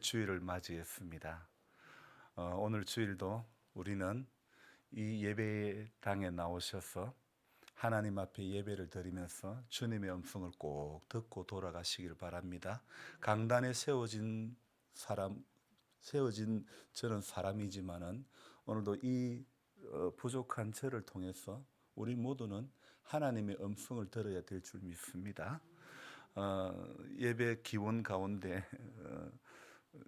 주일을 맞이했습니다. 오늘 주일도 우리는 이 예배당에 나오셔서 하나님 앞에 예배를 드리면서 주님의 음성을 꼭 듣고 돌아가시길 바랍니다. 강단에 세워진 저는 사람이지만은 오늘도 이 부족한 저를 통해서 우리 모두는 하나님의 음성을 들어야 될 줄 믿습니다. 예배 기원 가운데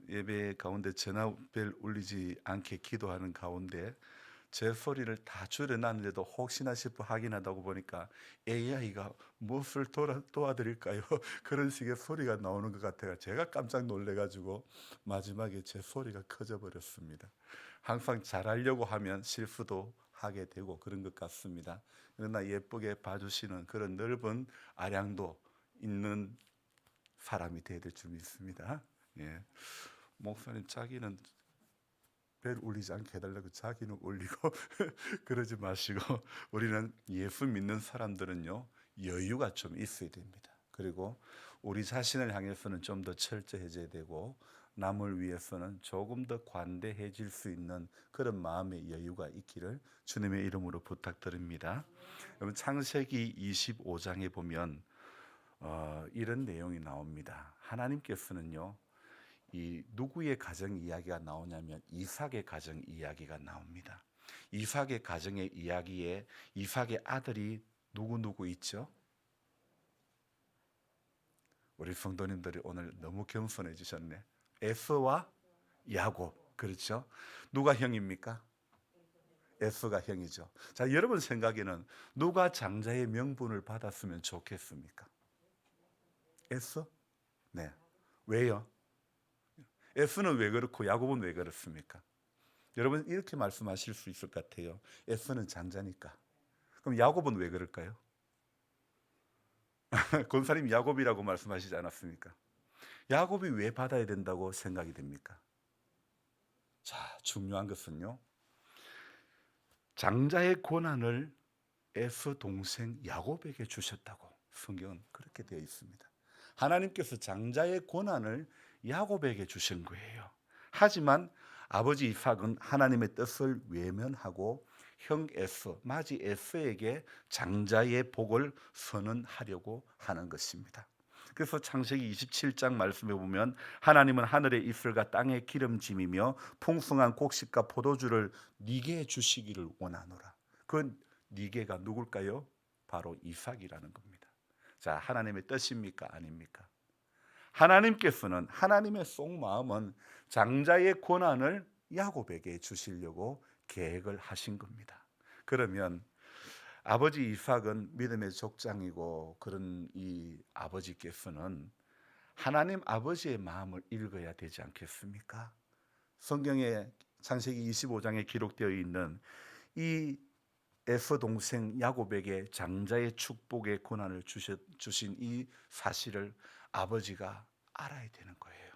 예배 가운데 전화벨 울리지 않게 기도하는 가운데 제 소리를 다 줄여놨는데도 혹시나 싶어 확인하다고 보니까 AI가 무엇을 도와드릴까요? 그런 식의 소리가 나오는 것 같아요. 제가 깜짝 놀래가지고 마지막에 제 소리가 커져 버렸습니다. 항상 잘하려고 하면 실수도 하게 되고 그런 것 같습니다. 그러나 예쁘게 봐주시는 그런 넓은 아량도 있는 사람이 되어야 될 줄 믿습니다. 예. 목사님 자기는 벨 울리지 않게 해달라고 자기는 울리고 그러지 마시고 우리는 예수 믿는 사람들은요 여유가 좀 있어야 됩니다. 그리고 우리 자신을 향해서는 좀 더 철저해져야 되고 남을 위해서는 조금 더 관대해질 수 있는 그런 마음의 여유가 있기를 주님의 이름으로 부탁드립니다. 여러분 창세기 25장에 보면 이런 내용이 나옵니다. 하나님께서는요 이 누구의 가정 이야기가 나오냐면 이삭의 가정 이야기가 나옵니다. 이삭의 가정의 이야기에 이삭의 아들이 누구 있죠? 우리 성도님들이 오늘 너무 겸손해지셨네. 에서와 야곱. 그렇죠? 누가 형입니까? 에서가 형이죠. 자, 여러분 생각에는 누가 장자의 명분을 받았으면 좋겠습니까? 에서? 네. 왜요? 에서는 왜 그렇고 야곱은 왜 그렇습니까? 여러분 이렇게 말씀하실 수 있을 것 같아요. 에서는 장자니까. 그럼 야곱은 왜 그럴까요? 권사님 야곱이라고 말씀하시지 않았습니까? 야곱이 왜 받아야 된다고 생각이 됩니까? 자, 중요한 것은요. 장자의 권한을 에서 동생 야곱에게 주셨다고 성경은 그렇게 되어 있습니다. 하나님께서 장자의 권한을 야곱에게 주신 거예요. 하지만 아버지 이삭은 하나님의 뜻을 외면하고 형 에서, 마지 에서에게 장자의 복을 선언하려고 하는 것입니다. 그래서 창세기 27장 말씀에 보면 하나님은 하늘의 이슬과 땅의 기름짐이며 풍성한 곡식과 포도주를 네게 주시기를 원하노라. 그 네게가 누굴까요? 바로 이삭이라는 겁니다. 자, 하나님의 뜻입니까? 아닙니까? 하나님께서는 하나님의 속마음은 장자의 권한을 야곱에게 주시려고 계획을 하신 겁니다. 그러면 아버지 이삭은 믿음의 족장이고 그런 이 아버지께서는 하나님 아버지의 마음을 읽어야 되지 않겠습니까? 성경에 창세기 25장에 기록되어 있는 이 에서 동생 야곱에게 장자의 축복의 권한을 주신 이 사실을 아버지가 알아야 되는 거예요.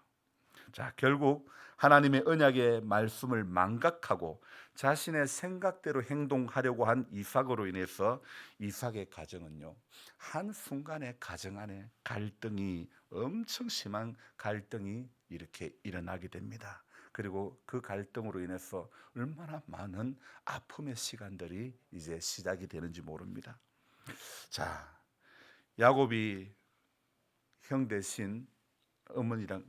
자, 결국 하나님의 언약의 말씀을 망각하고 자신의 생각대로 행동하려고 한 이삭으로 인해서 이삭의 가정은요 한순간에 가정 안에 갈등이 엄청 심한 갈등이 이렇게 일어나게 됩니다. 그리고 그 갈등으로 인해서 얼마나 많은 아픔의 시간들이 이제 시작이 되는지 모릅니다. 자, 야곱이 형 대신 어머니랑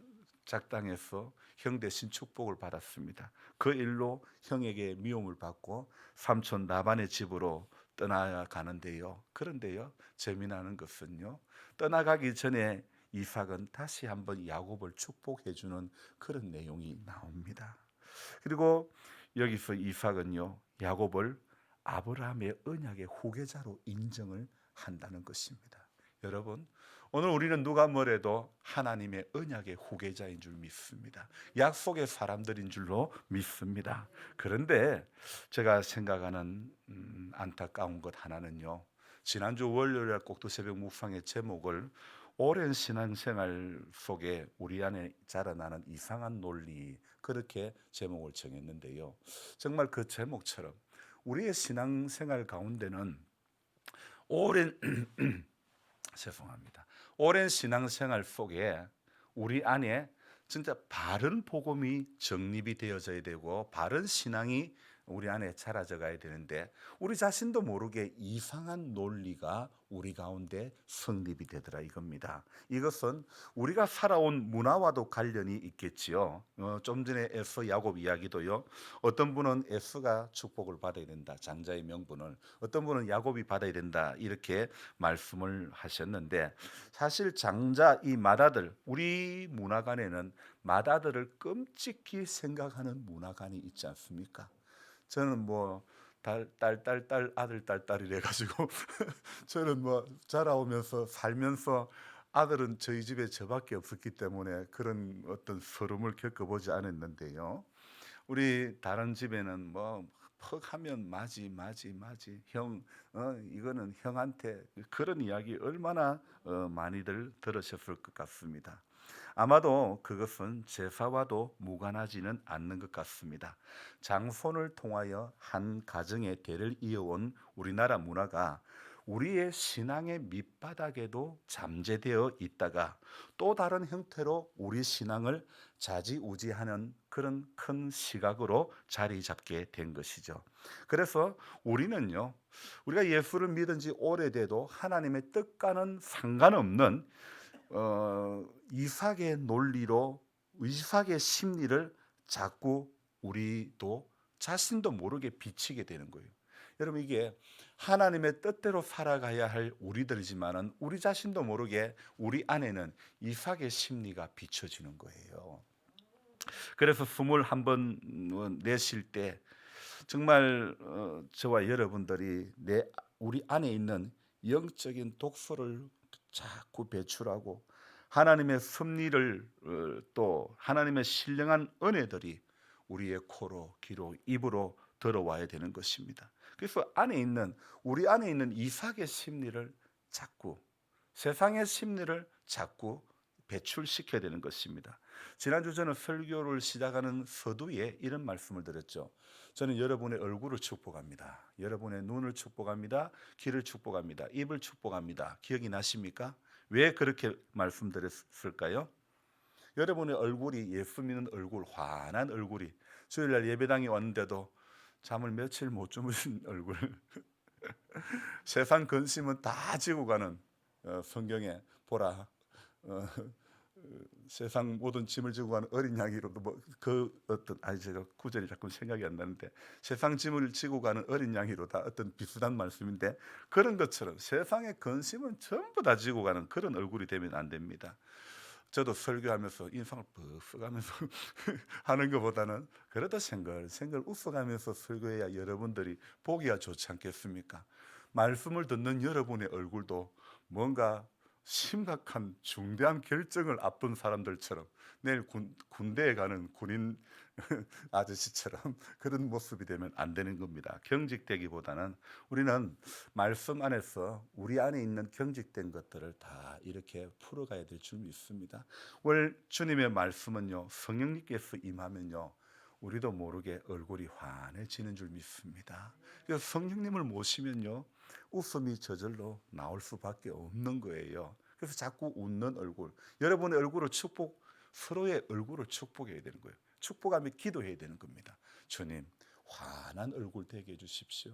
작당해서 형 대신 축복을 받았습니다. 그 일로 형에게 미움을 받고 삼촌 라반의 집으로 떠나가는데요. 그런데요, 재미나는 것은요, 떠나가기 전에 이삭은 다시 한번 야곱을 축복해 주는 그런 내용이 나옵니다. 그리고 여기서 이삭은요, 야곱을 아브라함의 언약의 후계자로 인정을 한다는 것입니다. 여러분, 오늘 우리는 누가 뭐래도 하나님의 언약의 후계자인 줄 믿습니다. 약속의 사람들인 줄로 믿습니다. 그런데 제가 생각하는 안타까운 것 하나는요, 지난주 월요일 꼭두새벽 묵상의 제목을 오랜 신앙생활 속에 우리 안에 자라나는 이상한 논리, 그렇게 제목을 정했는데요, 정말 그 제목처럼 우리의 신앙생활 가운데는 오랜 죄송합니다. 오랜 신앙생활 속에 우리 안에 진짜 바른 복음이 정립이 되어져야 되고 바른 신앙이 우리 안에 자라져 가야 되는데 우리 자신도 모르게 이상한 논리가 우리 가운데 성립이 되더라 이겁니다. 이것은 우리가 살아온 문화와도 관련이 있겠지요. 좀 전에 에서 야곱 이야기도요. 어떤 분은 에서가 축복을 받아야 된다. 장자의 명분을. 어떤 분은 야곱이 받아야 된다. 이렇게 말씀을 하셨는데 사실 장자 이 맏아들 우리 문화관에는 맏아들을 끔찍히 생각하는 문화관이 있지 않습니까? 저는 뭐 딸 아들 딸 이래 가지고 저는 뭐 자라오면서 살면서 아들은 저희 집에 저밖에 없었기 때문에 그런 어떤 서름을 겪어보지 않았는데요. 우리 다른 집에는 뭐 퍽 하면 맞이 형 이거는 형한테 그런 이야기 얼마나 많이들 들으셨을 것 같습니다. 아마도 그것은 제사와도 무관하지는 않는 것 같습니다. 장손을 통하여 한 가정의 대를 이어온 우리나라 문화가 우리의 신앙의 밑바닥에도 잠재되어 있다가 또 다른 형태로 우리 신앙을 좌지우지하는 그런 큰 시각으로 자리 잡게 된 것이죠. 그래서 우리가 예수를 믿은 지 오래돼도 하나님의 뜻과는 상관없는 이삭의 논리로 이삭의 심리를 자꾸 우리도 자신도 모르게 비치게 되는 거예요. 여러분 이게 하나님의 뜻대로 살아가야 할 우리들이지만은 우리 자신도 모르게 우리 안에는 이삭의 심리가 비춰지는 거예요. 그래서 숨을 한번 내쉴 때 정말 저와 여러분들이 우리 안에 있는 영적인 독소를 자꾸 배출하고 하나님의 섭리를 또 하나님의 신령한 은혜들이 우리의 코로 귀로 입으로 들어와야 되는 것입니다. 그래서 우리 안에 있는 이삭의 심리를 자꾸 세상의 심리를 자꾸 배출시켜야 되는 것입니다. 지난주 저는 설교를 시작하는 서두에 이런 말씀을 드렸죠. 저는 여러분의 얼굴을 축복합니다. 여러분의 눈을 축복합니다. 귀를 축복합니다. 입을 축복합니다. 기억이 나십니까? 왜 그렇게 말씀드렸을까요? 여러분의 얼굴이 예수 믿는 얼굴, 환한 얼굴이 주일날 예배당에 왔는데도 잠을 며칠 못 주무신 얼굴 세상 근심은 다 지고 가는 성경에 보라 세상 모든 짐을 지고 가는 어린 양이로도 제가 구절이 자꾸 생각이 안 나는데 세상 짐을 지고 가는 어린 양이로다 어떤 비슷한 말씀인데 그런 것처럼 세상의 근심은 전부 다 지고 가는 그런 얼굴이 되면 안 됩니다. 저도 설교하면서 인상을 푹 써가면서 하는 것보다는 그래도 생글생글 웃어가면서 설교해야 여러분들이 보기가 좋지 않겠습니까? 말씀을 듣는 여러분의 얼굴도 뭔가 심각한 중대한 결정을 앞둔 사람들처럼 내일 군대에 가는 군인 아저씨처럼 그런 모습이 되면 안 되는 겁니다. 경직되기보다는 우리는 말씀 안에서 우리 안에 있는 경직된 것들을 다 이렇게 풀어가야 될 줄 믿습니다. 오늘 주님의 말씀은요, 성령님께서 임하면요, 우리도 모르게 얼굴이 환해지는 줄 믿습니다. 그래서 성령님을 모시면요, 웃음이 저절로 나올 수밖에 없는 거예요. 그래서 자꾸 웃는 얼굴, 여러분의 얼굴을 서로의 얼굴을 축복해야 되는 거예요. 축복하며 기도해야 되는 겁니다. 주님, 환한 얼굴 되게 해주십시오.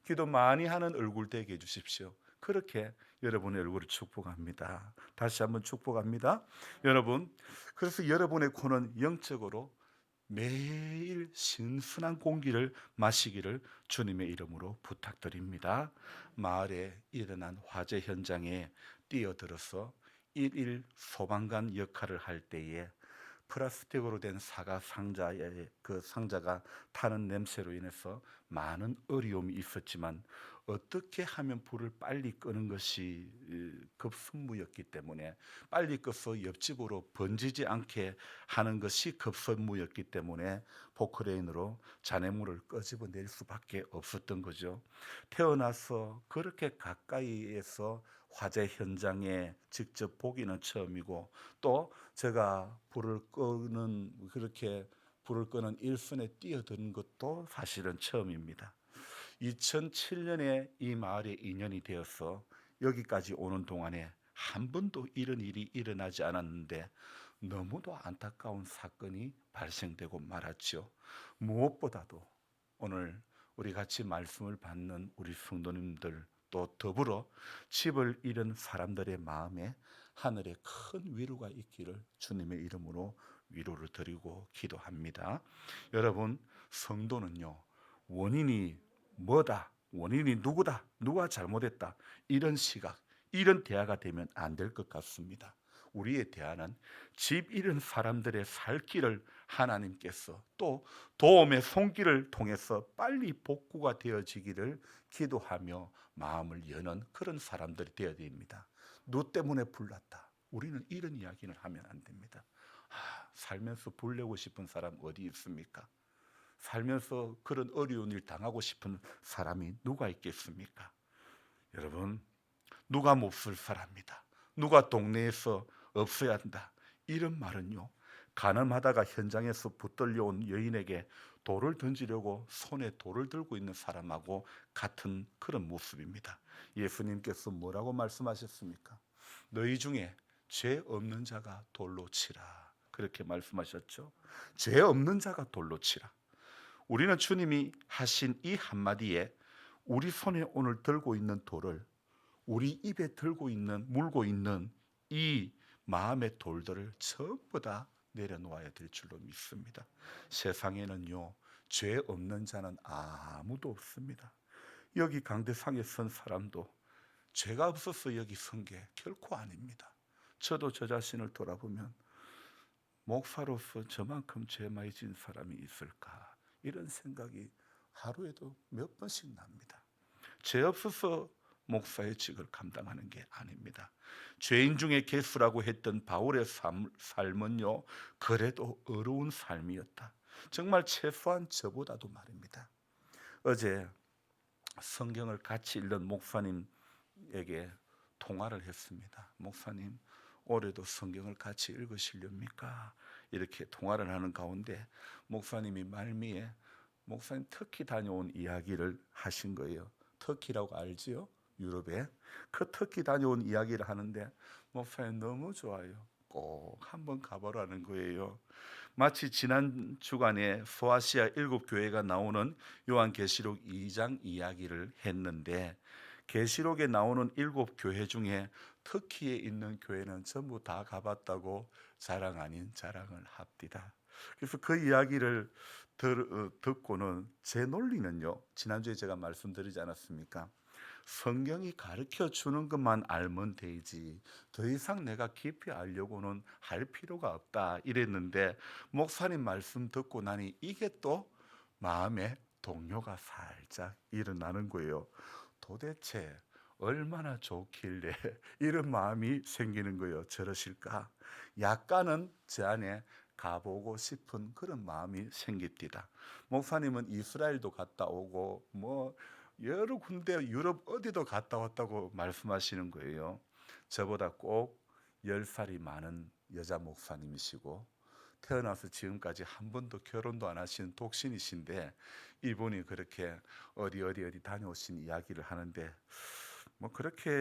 기도 많이 하는 얼굴 되게 해주십시오. 그렇게 여러분의 얼굴을 축복합니다. 다시 한번 축복합니다. 여러분, 그래서 여러분의 코는 영적으로 매일 신선한 공기를 마시기를 주님의 이름으로 부탁드립니다. 마을에 일어난 화재 현장에 뛰어들어서 일일 소방관 역할을 할 때에 플라스틱으로 된 사과 상자에 그 상자가 타는 냄새로 인해서 많은 어려움이 있었지만 어떻게 하면 불을 빨리 끄는 것이 급선무였기 때문에 빨리 꺼서 옆집으로 번지지 않게 하는 것이 급선무였기 때문에 포크레인으로 잔해물을 끄집어낼 수밖에 없었던 거죠. 태어나서 그렇게 가까이에서 화재 현장에 직접 보기는 처음이고 또 제가 불을 끄는 일선에 뛰어드는 것도 사실은 처음입니다. 2007년에 이 마을에 인연이 되어서 여기까지 오는 동안에 한 번도 이런 일이 일어나지 않았는데 너무도 안타까운 사건이 발생되고 말았죠. 무엇보다도 오늘 우리 같이 말씀을 받는 우리 성도님들 또 더불어 집을 잃은 사람들의 마음에 하늘에 큰 위로가 있기를 주님의 이름으로 위로를 드리고 기도합니다. 여러분, 성도는요, 원인이 뭐다, 원인이 누구다, 누가 잘못했다, 이런 시각, 이런 대화가 되면 안 될 것 같습니다. 우리의 대화는 집 잃은 사람들의 살 길을 하나님께서 또 도움의 손길을 통해서 빨리 복구가 되어지기를 기도하며 마음을 여는 그런 사람들이 되어야 됩니다. 너 때문에 불났다, 우리는 이런 이야기를 하면 안 됩니다. 살면서 불내고 싶은 사람 어디 있습니까? 살면서 그런 어려운 일 당하고 싶은 사람이 누가 있겠습니까? 여러분, 누가 몹쓸 사람이다, 누가 동네에서 없어야 한다, 이런 말은요, 가늠하다가 현장에서 붙들려온 여인에게 돌을 던지려고 손에 돌을 들고 있는 사람하고 같은 그런 모습입니다. 예수님께서 뭐라고 말씀하셨습니까? 너희 중에 죄 없는 자가 돌로 치라, 그렇게 말씀하셨죠. 죄 없는 자가 돌로 치라. 우리는 주님이 하신 이 한마디에 우리 손에 오늘 들고 있는 돌을, 우리 입에 들고 있는, 물고 있는 이 마음의 돌들을 전부 다 내려놓아야 될 줄로 믿습니다. 세상에는요, 죄 없는 자는 아무도 없습니다. 여기 강대상에 선 사람도 죄가 없어서 여기 선 게 결코 아닙니다. 저도 저 자신을 돌아보면 목사로서 저만큼 죄 많이 진 사람이 있을까, 이런 생각이 하루에도 몇 번씩 납니다. 죄 없어서 목사의 직을 감당하는 게 아닙니다. 죄인 중에 괴수라고 했던 바울의 삶은요, 그래도 어려운 삶이었다. 정말 최소한 저보다도 말입니다. 어제 성경을 같이 읽는 목사님에게 통화를 했습니다. 목사님, 올해도 성경을 같이 읽으시렵니까? 이렇게 통화를 하는 가운데 목사님이 말미에 목사님 터키 다녀온 이야기를 하신 거예요. 터키라고 알지요? 유럽에. 그 터키 다녀온 이야기를 하는데 목사님 너무 좋아요, 꼭 한번 가보라는 거예요. 마치 지난 주간에 소아시아 7교회가 나오는 요한계시록 2장 이야기를 했는데, 계시록에 나오는 7교회 중에 터키에 있는 교회는 전부 다 가봤다고 자랑 아닌 자랑을 합디다. 그래서 그 이야기를 듣고는 제 논리는요, 지난주에 제가 말씀드리지 않았습니까? 성경이 가르쳐 주는 것만 알면 되지 더 이상 내가 깊이 알려고는 할 필요가 없다, 이랬는데 목사님 말씀 듣고 나니 이게 또 마음에 동요가 살짝 일어나는 거예요. 도대체 얼마나 좋길래 이런 마음이 생기는 거예요. 저러실까? 약간은 제 안에 가보고 싶은 그런 마음이 생깁니다. 목사님은 이스라엘도 갔다 오고 뭐 여러 군데 유럽 어디도 갔다 왔다고 말씀하시는 거예요. 저보다 꼭 10살이 많은 여자 목사님이시고 태어나서 지금까지 한 번도 결혼도 안 하신 독신이신데, 이분이 그렇게 어디 다녀오신 이야기를 하는데 뭐 그렇게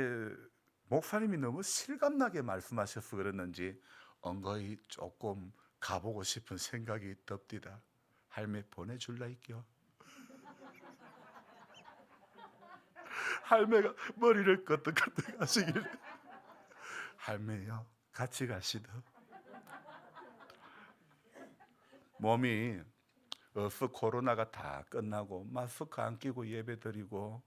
목사님이 너무 실감나게 말씀하셔서 그랬는지 엉거이 조금 가보고 싶은 생각이 듭디다. 할매 보내줄라 있겨. 할매가 머리를 끄덕끄덕 하시길. 할매요, 같이 가시더. 몸이 어서 코로나가 다 끝나고 마스크 안 끼고 예배 드리고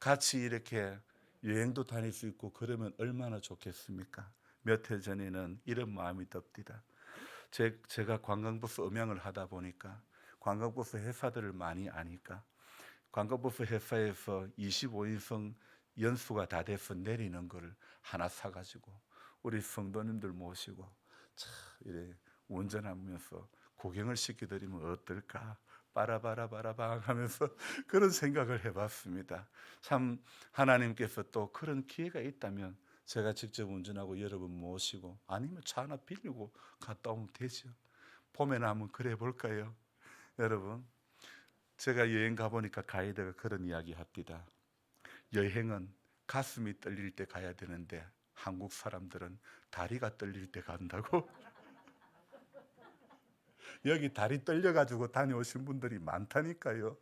같이 이렇게 여행도 다닐 수 있고 그러면 얼마나 좋겠습니까? 몇 해 전에는 이런 마음이 듭디다. 제가 관광버스 음향을 하다 보니까 관광버스 회사들을 많이 아니까 관광버스 회사에서 25인승 연수가 다 돼서 내리는 거를 하나 사가지고 우리 성도님들 모시고 참 이래 운전하면서 구경을 시켜드리면 어떨까? 빠라바라바라방 하면서 그런 생각을 해봤습니다. 참 하나님께서 또 그런 기회가 있다면 제가 직접 운전하고 여러분 모시고 아니면 차 하나 빌리고 갔다 오면 되죠. 봄에는 한번 그래 볼까요? 여러분, 제가 여행 가보니까 가이드가 그런 이야기 합니다. 여행은 가슴이 떨릴 때 가야 되는데 한국 사람들은 다리가 떨릴 때 간다고. 여기 다리 떨려가지고 다녀오신 분들이 많다니까요.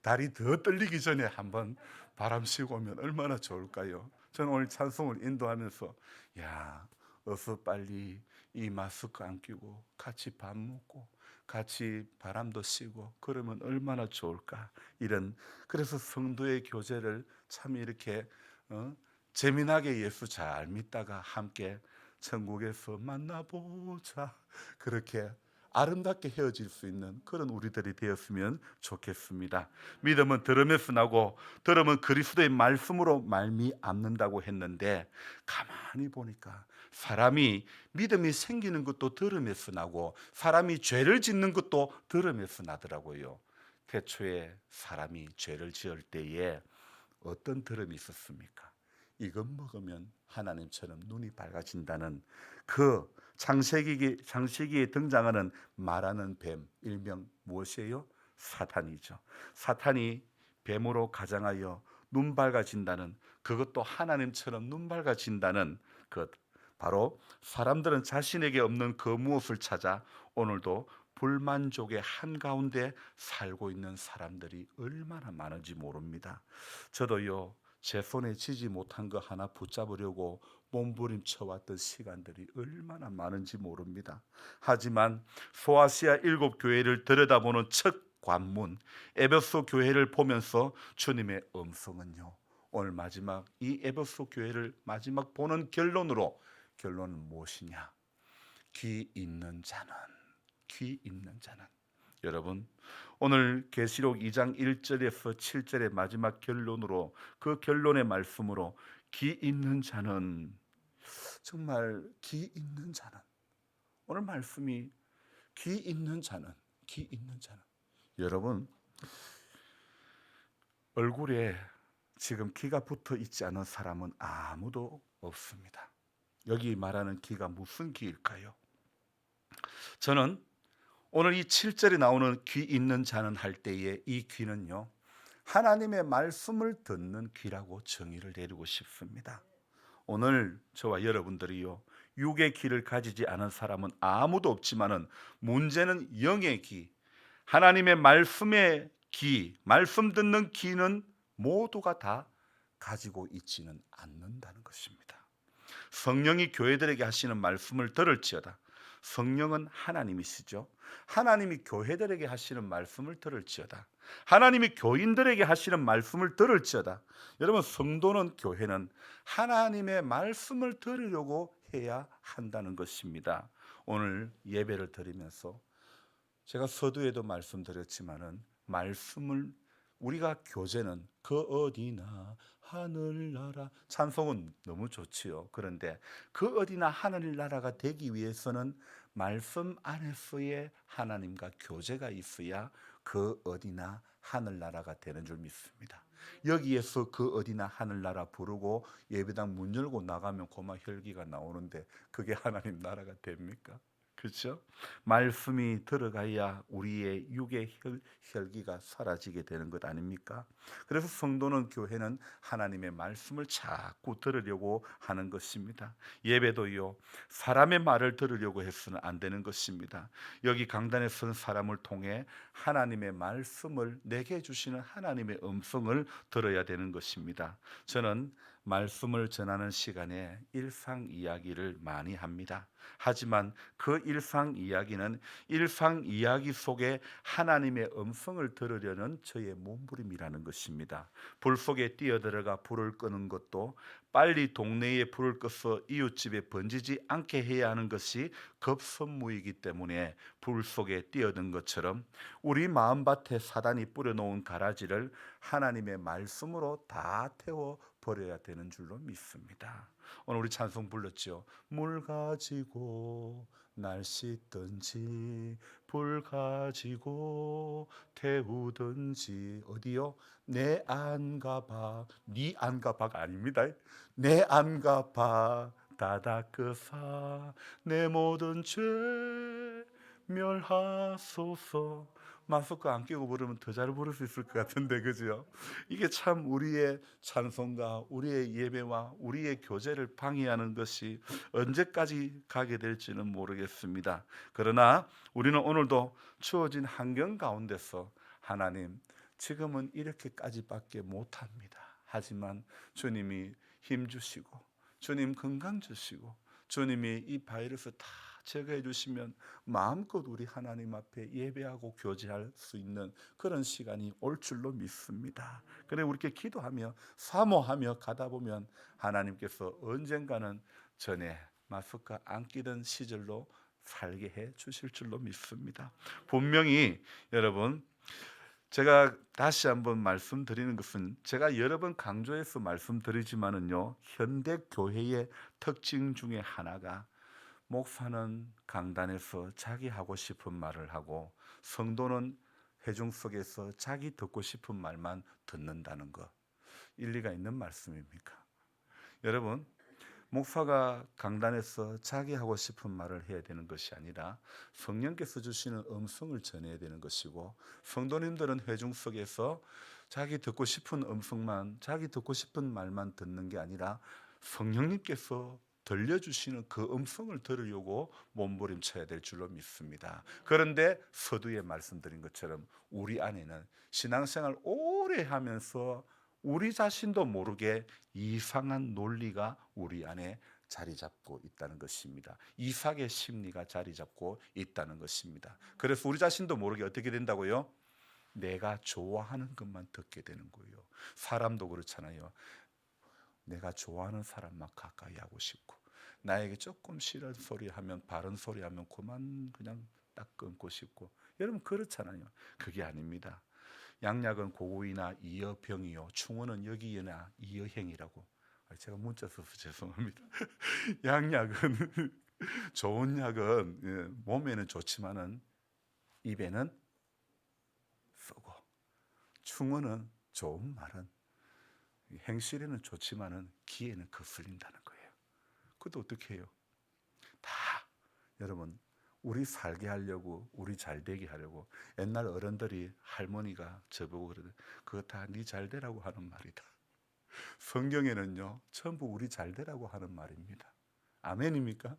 다리 더 떨리기 전에 한번 바람 쉬고 오면 얼마나 좋을까요? 저는 오늘 찬송을 인도하면서 야, 어서 빨리 이 마스크 안 끼고 같이 밥 먹고 같이 바람도 쉬고 그러면 얼마나 좋을까, 이런. 그래서 성도의 교제를 참 이렇게 재미나게 예수 잘 믿다가 함께 천국에서 만나보자, 그렇게 아름답게 헤어질 수 있는 그런 우리들이 되었으면 좋겠습니다. 믿음은 들음에서 나고 들음은 그리스도의 말씀으로 말미암는다고 했는데, 가만히 보니까 사람이 믿음이 생기는 것도 들음에서 나고 사람이 죄를 짓는 것도 들음에서 나더라고요. 태초에 사람이 죄를 지을 때에 어떤 들음이 있었습니까? 이것 먹으면 하나님처럼 눈이 밝아진다는 그 창세기에 등장하는 말하는 뱀, 일명 무엇이에요? 사탄이죠. 사탄이 뱀으로 가장하여 눈 밝아진다는, 그것도 하나님처럼 눈 밝아진다는 것, 바로 사람들은 자신에게 없는 그 무엇을 찾아 오늘도 불만족의 한가운데 살고 있는 사람들이 얼마나 많은지 모릅니다. 저도요, 제 손에 쥐지 못한 거 하나 붙잡으려고 몸부림쳐 왔던 시간들이 얼마나 많은지 모릅니다. 하지만 소아시아 7교회를 들여다보는 첫 관문 에베소 교회를 보면서 주님의 음성은요, 오늘 마지막 이 에베소 교회를 마지막 보는 결론은 무엇이냐? 귀 있는 자는, 귀 있는 자는. 여러분, 오늘 계시록 2장 1절에서 7절의 마지막 결론으로, 그 결론의 말씀으로 귀 있는 자는, 정말 귀 있는 자는, 오늘 말씀이 귀 있는 자는, 귀 있는 자는. 여러분, 얼굴에 지금 귀가 붙어 있지 않은 사람은 아무도 없습니다. 여기 말하는 귀가 무슨 귀일까요? 저는 오늘 이 7절에 나오는 귀 있는 자는 할 때에 이 귀는요, 하나님의 말씀을 듣는 귀라고 정의를 내리고 싶습니다. 오늘 저와 여러분들이요, 육의 귀를 가지지 않은 사람은 아무도 없지만은 문제는 영의 귀, 하나님의 말씀의 귀, 말씀 듣는 귀는 모두가 다 가지고 있지는 않는다는 것입니다. 성령이 교회들에게 하시는 말씀을 들을지어다. 성령은 하나님이시죠. 하나님이 교회들에게 하시는 말씀을 들을지어다. 하나님이 교인들에게 하시는 말씀을 들을지어다. 여러분, 성도는, 교회는 하나님의 말씀을 들으려고 해야 한다는 것입니다. 오늘 예배를 드리면서 제가 서두에도 말씀드렸지만은, 말씀을 우리가 교제는 그 어디나 하늘나라, 찬송은 너무 좋지요. 그런데 그 어디나 하늘나라가 되기 위해서는 말씀 안에서의 하나님과 교제가 있어야 그 어디나 하늘나라가 되는 줄 믿습니다. 여기에서 그 어디나 하늘나라 부르고 예배당 문 열고 나가면 고마 혈기가 나오는데 그게 하나님 나라가 됩니까? 그렇죠? 말씀이 들어가야 우리의 육의 혈기가 사라지게 되는 것 아닙니까? 그래서 성도는, 교회는 하나님의 말씀을 자꾸 들으려고 하는 것입니다. 예배도요, 사람의 말을 들으려고 해서는 안 되는 것입니다. 여기 강단에 선 사람을 통해 하나님의 말씀을, 내게 주시는 하나님의 음성을 들어야 되는 것입니다. 저는 말씀을 전하는 시간에 일상 이야기를 많이 합니다. 하지만 그 일상 이야기는 일상 이야기 속에 하나님의 음성을 들으려는 저의 몸부림이라는 것입니다. 불 속에 뛰어들어가 불을 끄는 것도 빨리 동네에 불을 꺼서 이웃집에 번지지 않게 해야 하는 것이 급선무이기 때문에 불 속에 뛰어든 것처럼 우리 마음밭에 사단이 뿌려놓은 가라지를 하나님의 말씀으로 다 태워 버려야 되는 줄로 믿습니다. 오늘 우리 찬송 불렀죠. 물 가지고 날 씻든지 불 가지고 태우든지, 어디요? 내 안가봐, 네 안가봐가 아닙니다. 내 안가봐 다 닦으사 내 모든 죄 멸하소서. 마스크 안 끼고 부르면 더 잘 부를 수 있을 것 같은데, 그죠? 이게 참 우리의 찬송가, 우리의 예배와 우리의 교제를 방해하는 것이 언제까지 가게 될지는 모르겠습니다. 그러나 우리는 오늘도 주어진 환경 가운데서 하나님, 지금은 이렇게까지밖에 못합니다. 하지만 주님이 힘 주시고 주님 건강 주시고 주님이 이 바이러스 다 제거해 주시면 마음껏 우리 하나님 앞에 예배하고 교제할 수 있는 그런 시간이 올 줄로 믿습니다. 그래, 우리 이렇게 기도하며 사모하며 가다 보면 하나님께서 언젠가는 전에 마스크 안 끼던 시절로 살게 해 주실 줄로 믿습니다. 분명히 여러분, 제가 다시 한번 말씀드리는 것은 제가 여러 번 강조해서 말씀드리지만은요, 현대 교회의 특징 중에 하나가 목사는 강단에서 자기 하고 싶은 말을 하고 성도는 회중 속에서 자기 듣고 싶은 말만 듣는다는 것, 일리가 있는 말씀입니까? 여러분, 목사가 강단에서 자기 하고 싶은 말을 해야 되는 것이 아니라 성령께서 주시는 음성을 전해야 되는 것이고, 성도님들은 회중 속에서 자기 듣고 싶은 음성만, 자기 듣고 싶은 말만 듣는 게 아니라 성령님께서 들려주시는 그 음성을 들으려고 몸부림쳐야 될 줄로 믿습니다. 그런데 서두에 말씀드린 것처럼 우리 안에는 신앙생활 오래 하면서 우리 자신도 모르게 이상한 논리가 우리 안에 자리 잡고 있다는 것입니다. 이삭의 심리가 자리 잡고 있다는 것입니다. 그래서 우리 자신도 모르게 어떻게 된다고요? 내가 좋아하는 것만 듣게 되는 거예요. 사람도 그렇잖아요. 내가 좋아하는 사람만 가까이 하고 싶고, 나에게 조금 싫은 소리 하면, 바른 소리 하면 그냥 딱 끊고 싶고. 여러분 그렇잖아요. 그게 아닙니다. 양약은 고구이나 이어병이요, 충어는 여기이나 이어행이라고. 제가 문자 써서 죄송합니다. 양약은 좋은 약은 몸에는 좋지만은 입에는 쏘고, 충어는 좋은 말은 행실에는 좋지만은 귀에는 거슬린다는 거예요. 그것도 어떻게 해요? 다 여러분, 우리 살게 하려고, 우리 잘 되게 하려고. 옛날 어른들이, 할머니가 저보고 그러더니 그거 다 네 잘 되라고 하는 말이다. 성경에는요, 전부 우리 잘 되라고 하는 말입니다. 아멘입니까?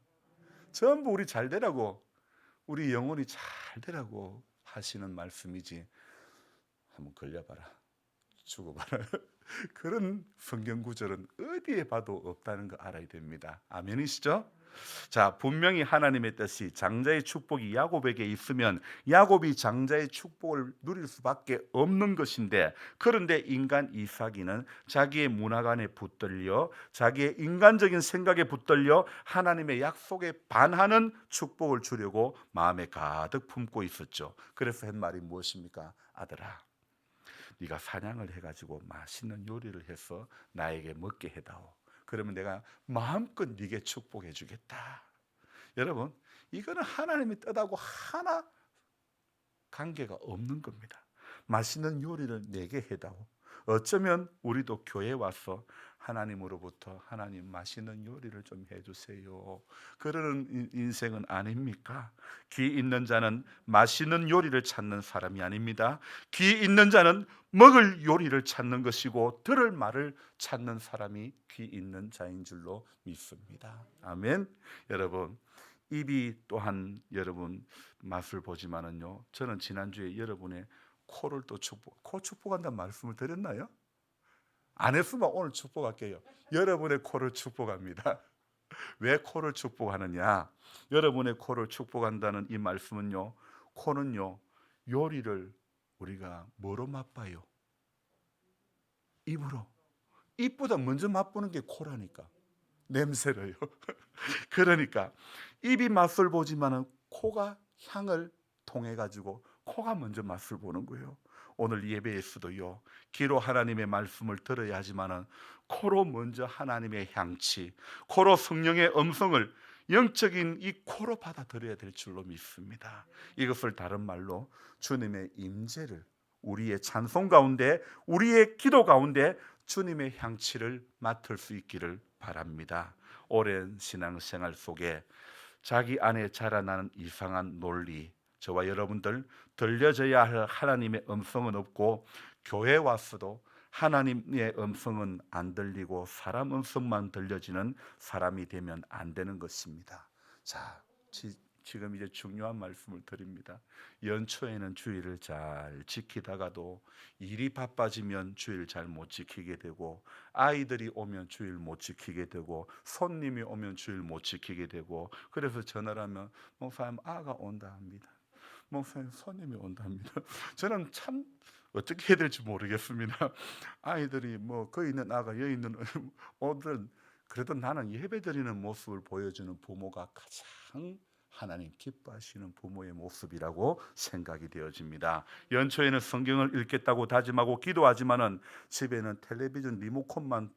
전부 우리 잘 되라고, 우리 영혼이 잘 되라고 하시는 말씀이지, 한번 걸려봐라, 죽어봐라 그런 성경 구절은 어디에 봐도 없다는 거 알아야 됩니다. 아멘이시죠? 자, 분명히 하나님의 뜻이 장자의 축복이 야곱에게 있으면 야곱이 장자의 축복을 누릴 수밖에 없는 것인데, 그런데 인간 이삭이는 자기의 문화관에 붙들려, 자기의 인간적인 생각에 붙들려 하나님의 약속에 반하는 축복을 주려고 마음에 가득 품고 있었죠. 그래서 한 말이 무엇입니까? 아들아, 네가 사냥을 해가지고 맛있는 요리를 해서 나에게 먹게 해다오. 그러면 내가 마음껏 네게 축복해 주겠다. 여러분, 이거는 하나님의 뜻하고 하나 관계가 없는 겁니다. 맛있는 요리를 내게 해다오. 어쩌면 우리도 교회 와서 하나님으로부터 하나님 맛있는 요리를 좀 해주세요, 그러는 인생은 아닙니까? 귀 있는 자는 맛있는 요리를 찾는 사람이 아닙니다. 귀 있는 자는 먹을 요리를 찾는 것이고 들을 말을 찾는 사람이 귀 있는 자인 줄로 믿습니다. 아멘. 여러분, 입이 또한 여러분 맛을 보지만은요, 저는 지난주에 여러분의 코를 또 코 축복한다는 말씀을 드렸나요? 안 했으면 오늘 축복할게요. 여러분의 코를 축복합니다. 왜 코를 축복하느냐? 여러분의 코를 축복한다는 이 말씀은요, 코는요, 요리를 우리가 뭐로 맛봐요? 입으로. 입보다 먼저 맛보는 게 코라니까. 냄새로요. 그러니까 입이 맛을 보지만은 코가 향을 통해 가지고 코가 먼저 맛을 보는 거예요. 오늘 예배에서도요, 귀로 하나님의 말씀을 들어야 하지만은 코로 먼저 하나님의 향취, 코로 성령의 음성을, 영적인 이 코로 받아들여야 될 줄로 믿습니다. 이것을 다른 말로 주님의 임재를 우리의 찬송 가운데, 우리의 기도 가운데 주님의 향취를 맡을 수 있기를 바랍니다. 오랜 신앙생활 속에 자기 안에 자라나는 이상한 논리, 저와 여러분들 들려져야 할 하나님의 음성은 없고, 교회 왔어도 하나님의 음성은 안 들리고 사람 음성만 들려지는 사람이 되면 안 되는 것입니다. 자, 지금 이제 중요한 말씀을 드립니다. 연초에는 주일을 잘 지키다가도 일이 바빠지면 주일 잘 못 지키게 되고, 아이들이 오면 주일 못 지키게 되고, 손님이 오면 주일 못 지키게 되고, 그래서 전화를 하면 목사님 아가 온다 합니다. 목사님 손님이 온다 합니다. 저는 참 어떻게 해야 될지 모르겠습니다. 아이들이 뭐 거기 있는 아가 여기 있는 오늘, 그래도 나는 예배드리는 모습을 보여주는 부모가 가장 하나님 기뻐하시는 부모의 모습이라고 생각이 되어집니다. 연초에는 성경을 읽겠다고 다짐하고 기도하지만은 집에는 텔레비전 리모컨만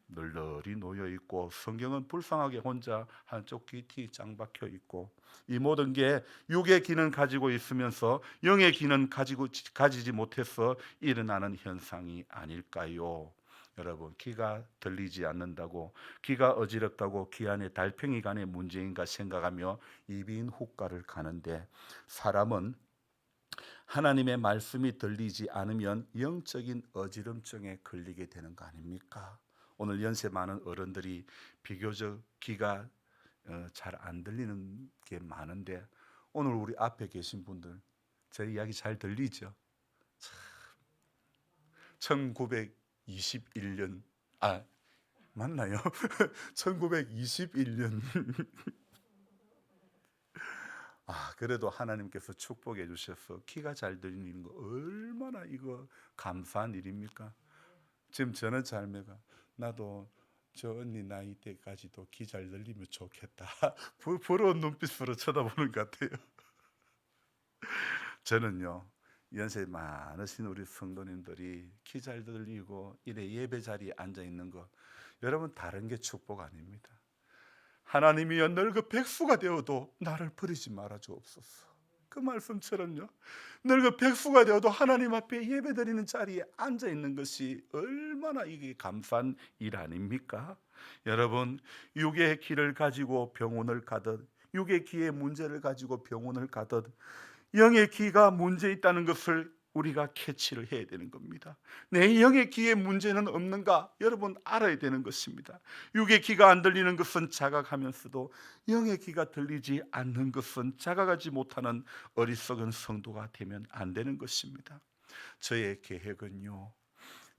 널널이 놓여 있고, 성경은 불쌍하게 혼자 한쪽 귀티 짱 박혀 있고, 이 모든 게 육의 기는 가지고 있으면서 영의 기는 가지지 못해서 일어나는 현상이 아닐까요? 여러분, 귀가 들리지 않는다고, 귀가 어지럽다고 귀 안에 달팽이 간의 문제인가 생각하며 이비인 후가를 가는데, 사람은 하나님의 말씀이 들리지 않으면 영적인 어지럼증에 걸리게 되는 거 아닙니까? 오늘 연세 많은 어른들이 비교적 귀가 잘 안 들리는 게 많은데, 오늘 우리 앞에 계신 분들 제 이야기 잘 들리죠? 1921년, 아 맞나요? 1921년 그래도 하나님께서 축복해 주셔서 귀가 잘 들리는 거 얼마나 이거 감사한 일입니까? 지금 저는 잘매가 나도 저 언니 나이 때까지도 귀 잘 들리면 좋겠다. 부러운 눈빛으로 쳐다보는 것 같아요. 저는요, 연세 많으신 우리 성도님들이 귀 잘 들리고 이래 예배 자리에 앉아 있는 거, 여러분 다른 게 축복 아닙니다. 하나님이여 늙어 백수가 되어도 나를 버리지 말아 주옵소서. 그 말씀처럼요, 늙어 백수가 되어도 하나님 앞에 예배드리는 자리에 앉아 있는 것이 얼마나 이게 감사한 일 아닙니까? 여러분, 육의 길을 가지고 병원을 가듯, 육의 기의 문제를 가지고 병원을 가듯, 영의 기가 문제 있다는 것을 우리가 캐치를 해야 되는 겁니다. 내 영의 기에 문제는 없는가 여러분 알아야 되는 것입니다. 육의 기가 안 들리는 것은 자각하면서도 영의 기가 들리지 않는 것은 자각하지 못하는 어리석은 성도가 되면 안 되는 것입니다. 저의 계획은요,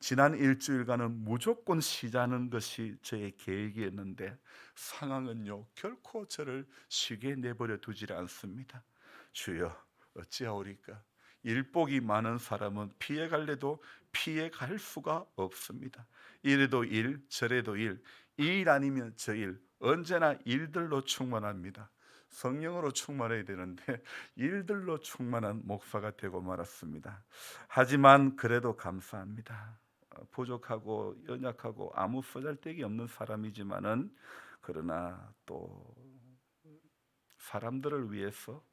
지난 일주일간은 무조건 쉬자는 것이 저의 계획이었는데, 상황은요 결코 저를 쉬게 내버려 두질 않습니다. 주여 어찌하오리까? 일복이 많은 사람은 피해갈래도 피해갈 수가 없습니다. 이래도 일 저래도 일, 이 일 아니면 저 일, 언제나 일들로 충만합니다. 성령으로 충만해야 되는데 일들로 충만한 목사가 되고 말았습니다. 하지만 그래도 감사합니다. 부족하고 연약하고 아무 쓰잘데기 없는 사람이지만은, 그러나 또 사람들을 위해서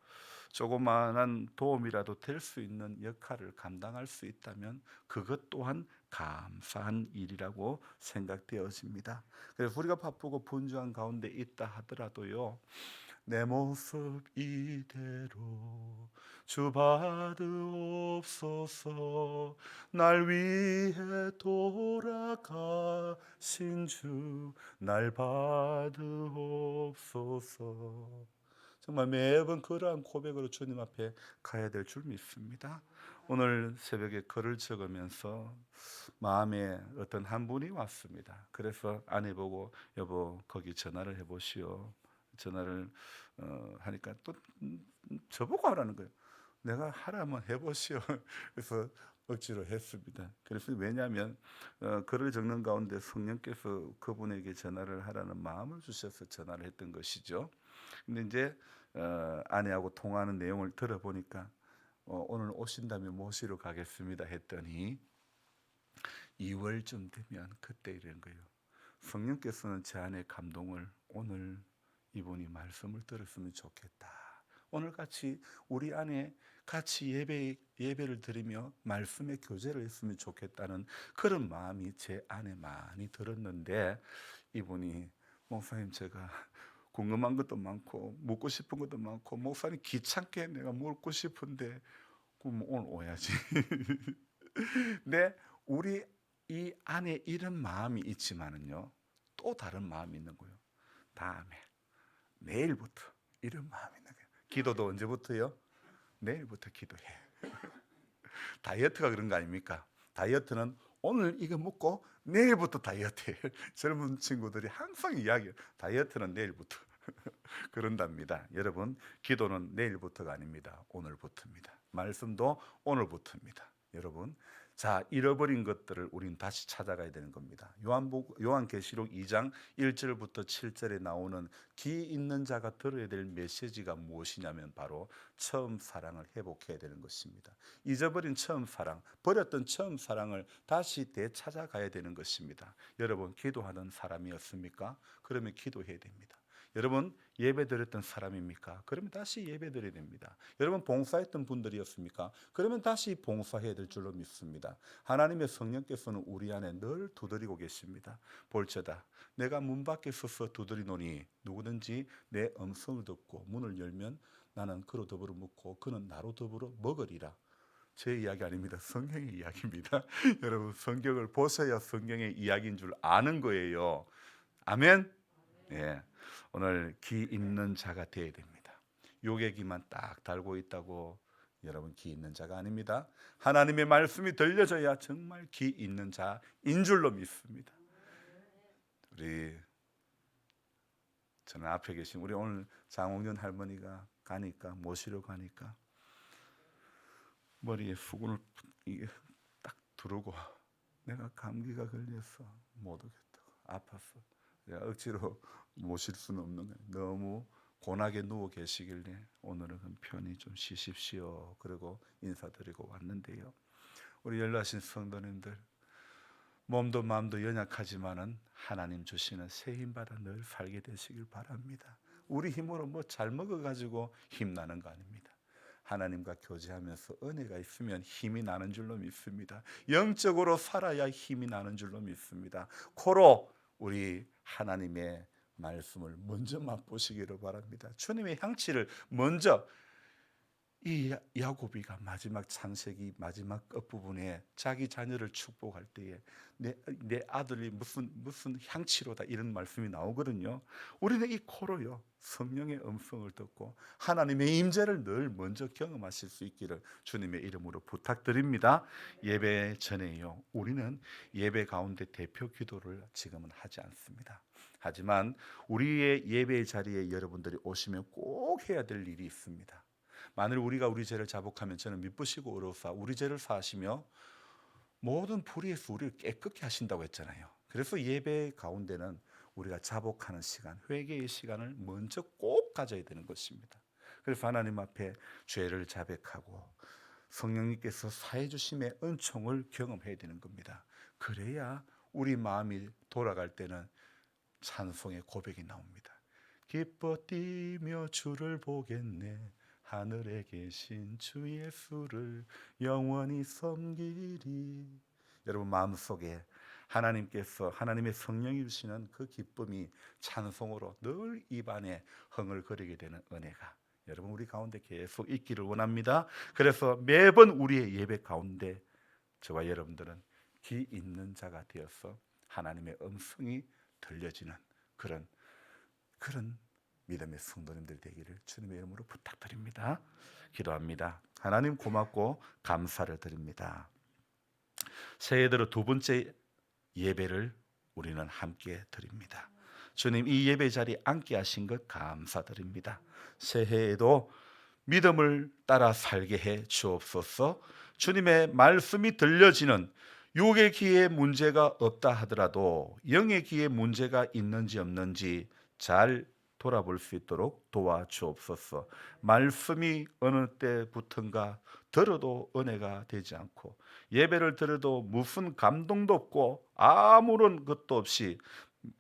조그마한 도움이라도 될 수 있는 역할을 감당할 수 있다면 그것 또한 감사한 일이라고 생각되어집니다. 그래서 우리가 바쁘고 분주한 가운데 있다 하더라도요, 내 모습 이대로 주 받으옵소서, 날 위해 돌아가신 주 날 받으옵소서. 정말 매번 그러한 고백으로 주님 앞에 가야 될 줄 믿습니다. 오늘 새벽에 글을 적으면서 마음에 어떤 한 분이 왔습니다. 그래서 아내 보고 여보 거기 전화를 해보시오. 전화를 하니까 또 저보고 하라는 거예요. 내가 하라면 해보시오. 그래서 억지로 했습니다. 그래서 왜냐하면 글을 적는 가운데 성령께서 그분에게 전화를 하라는 마음을 주셔서 전화를 했던 것이죠. 근데 이제 아내하고 통화하는 내용을 들어보니까 오늘 오신다면 모시러 가겠습니다 했더니 2월쯤 되면 그때 이런 거예요. 성령께서는 제 안의 감동을, 오늘 이분이 말씀을 들었으면 좋겠다, 오늘 같이 우리 안에 같이 예배를 드리며 말씀의 교제를 했으면 좋겠다는 그런 마음이 제 안에 많이 들었는데, 이분이 목사님 제가 궁금한 것도 많고 묻고 싶은 것도 많고 목사님 귀찮게 내가 묻고 싶은데 그럼 오늘 오야지. 근데 우리 이 안에 이런 마음이 있지만은요 또 다른 마음이 있는 거예요. 다음에 내일부터 이런 마음이 있는 거예요. 기도도 언제부터요? 내일부터 기도해. 다이어트가 그런 거 아닙니까? 다이어트는 오늘 이거 먹고 내일부터 다이어트해. 젊은 친구들이 항상 이야기해요. 다이어트는 내일부터 그런답니다. 여러분, 기도는 내일부터가 아닙니다. 오늘부터입니다. 말씀도 오늘부터입니다. 여러분, 자, 잃어버린 것들을 우리는 다시 찾아가야 되는 겁니다. 요한계시록 2장 1절부터 7절에 나오는 기 있는 자가 들어야 될 메시지가 무엇이냐면 바로 처음 사랑을 회복해야 되는 것입니다. 잊어버린 처음 사랑, 버렸던 처음 사랑을 다시 되찾아가야 되는 것입니다. 여러분, 기도하는 사람이었습니까? 그러면 기도해야 됩니다. 여러분 예배 드렸던 사람입니까? 그러면 다시 예배 드려야 됩니다. 여러분 봉사했던 분들이었습니까? 그러면 다시 봉사해야 될 줄로 믿습니다. 하나님의 성령께서는 우리 안에 늘 두드리고 계십니다. 볼지어다 내가 문 밖에 서서 두드리노니 누구든지 내 음성을 듣고 문을 열면 나는 그로 더불어 묵고 그는 나로 더불어 먹으리라. 제 이야기 아닙니다. 성경의 이야기입니다. 여러분 성경을 보셔야 성경의 이야기인 줄 아는 거예요. 아멘. 예. 오늘 기 있는 자가 되어야 됩니다. 욕의 기만 딱 달고 있다고 여러분 기 있는 자가 아닙니다. 하나님의 말씀이 들려져야 정말 기 있는 자인 줄로 믿습니다. 저는 앞에 계신 우리 오늘 장홍윤 할머니가 가니까 모시러 가니까 머리에 수건을 딱 두르고 내가 감기가 걸려서 못 오겠다고 아팠어. 내가 억지로 모실 수는 없는 거예요. 너무 고나게 누워 계시길래 오늘은 편히 좀 쉬십시오. 그리고 인사드리고 왔는데요. 우리 연락하신 성도님들 몸도 마음도 연약하지만은 하나님 주시는 새 힘 받아 늘 살게 되시길 바랍니다. 우리 힘으로 뭐 잘 먹어가지고 힘나는 거 아닙니다. 하나님과 교제하면서 은혜가 있으면 힘이 나는 줄로 믿습니다. 영적으로 살아야 힘이 나는 줄로 믿습니다. 코로 우리 하나님의 말씀을 먼저 맛보시기를 바랍니다. 주님의 향취를 먼저 이 야고비가 마지막 창세기 마지막 끝부분에 자기 자녀를 축복할 때에 내 아들이 무슨 향치로다 이런 말씀이 나오거든요. 우리는 이 코로요 성령의 음성을 듣고 하나님의 임재를 늘 먼저 경험하실 수 있기를 주님의 이름으로 부탁드립니다. 예배 전에요 우리는 예배 가운데 대표 기도를 지금은 하지 않습니다. 하지만 우리의 예배 자리에 여러분들이 오시면 꼭 해야 될 일이 있습니다. 만일 우리가 우리 죄를 자복하면 저는 미쁘시고 의로우사 우리 죄를 사하시며 모든 불의에서 우리를 깨끗게 하신다고 했잖아요. 그래서 예배 가운데는 우리가 자복하는 시간, 회개의 시간을 먼저 꼭 가져야 되는 것입니다. 그래서 하나님 앞에 죄를 자백하고 성령님께서 사해 주심의 은총을 경험해야 되는 겁니다. 그래야 우리 마음이 돌아갈 때는 찬송의 고백이 나옵니다. 기뻐 뛰며 주를 보겠네 하늘에 계신 주 예수를 영원히 섬기리. 여러분 마음속에 하나님께서 하나님의 성령이 주시는 그 기쁨이 찬송으로 늘 입안에 흥얼거리게 되는 은혜가 여러분 우리 가운데 계속 있기를 원합니다. 그래서 매번 우리의 예배 가운데 저와 여러분들은 기 있는 자가 되어서 하나님의 음성이 들려지는 그런 믿음의 성도님들 되기를 주님의 이름으로 부탁드립니다. 기도합니다. 하나님 고맙고 감사를 드립니다. 새해 들어 두 번째 예배를 우리는 함께 드립니다. 주님 이 예배 자리에 앉게 하신 것 감사드립니다. 새해에도 믿음을 따라 살게 해 주옵소서. 주님의 말씀이 들려지는 육의 귀에 문제가 없다 하더라도 영의 귀에 문제가 있는지 없는지 잘 돌아볼 수 있도록 도와주옵소서. 말씀이 어느 때부턴가 들어도 은혜가 되지 않고 예배를 들어도 무슨 감동도 없고 아무런 것도 없이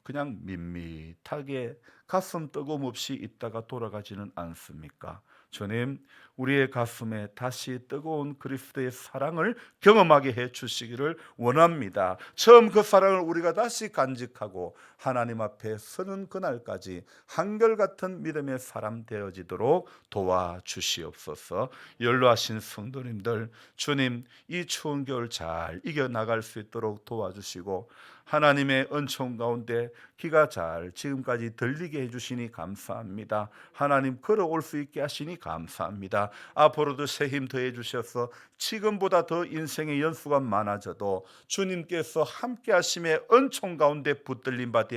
그냥 밋밋하게 가슴 뜨거움 없이 있다가 돌아가지는 않습니까? 주님, 우리의 가슴에 다시 뜨거운 그리스도의 사랑을 경험하게 해 주시기를 원합니다. 처음 그 사랑을 우리가 다시 간직하고 하나님 앞에 서는 그날까지 한결같은 믿음의 사람 되어지도록 도와주시옵소서. 연로하신 성도님들, 주님 이 추운 겨울 잘 이겨나갈 수 있도록 도와주시고 하나님의 은총 가운데 귀가 잘 지금까지 들리게 해주시니 감사합니다. 하나님 걸어올 수 있게 하시니 감사합니다. 앞으로도 새 힘 더해 주셔서 지금보다 더 인생의 연수가 많아져도 주님께서 함께 하심의 은총 가운데 붙들림 바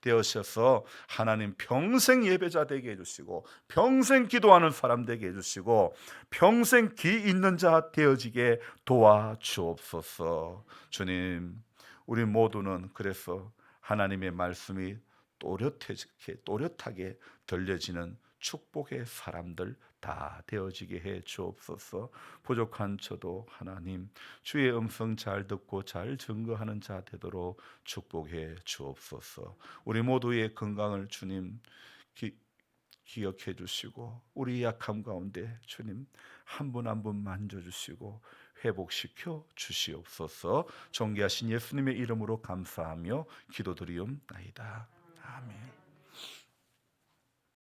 되어셔서 하나님 평생 예배자 되게 해주시고 평생 기도하는 사람 되게 해주시고 평생 기 있는 자 되어지게 도와주옵소서. 주님, 우리 모두는 그래서 하나님의 말씀이 또렷하게 들려지는 축복의 사람들 다 되어지게 해 주옵소서. 부족한 저도 하나님 주의 음성 잘 듣고 잘 증거하는 자 되도록 축복해 주옵소서. 우리 모두의 건강을 주님 기억해 주시고 우리 약함 가운데 주님 한 분 한 분 만져주시고 회복시켜 주시옵소서. 존귀하신 예수님의 이름으로 감사하며 기도드리옵나이다. 아멘.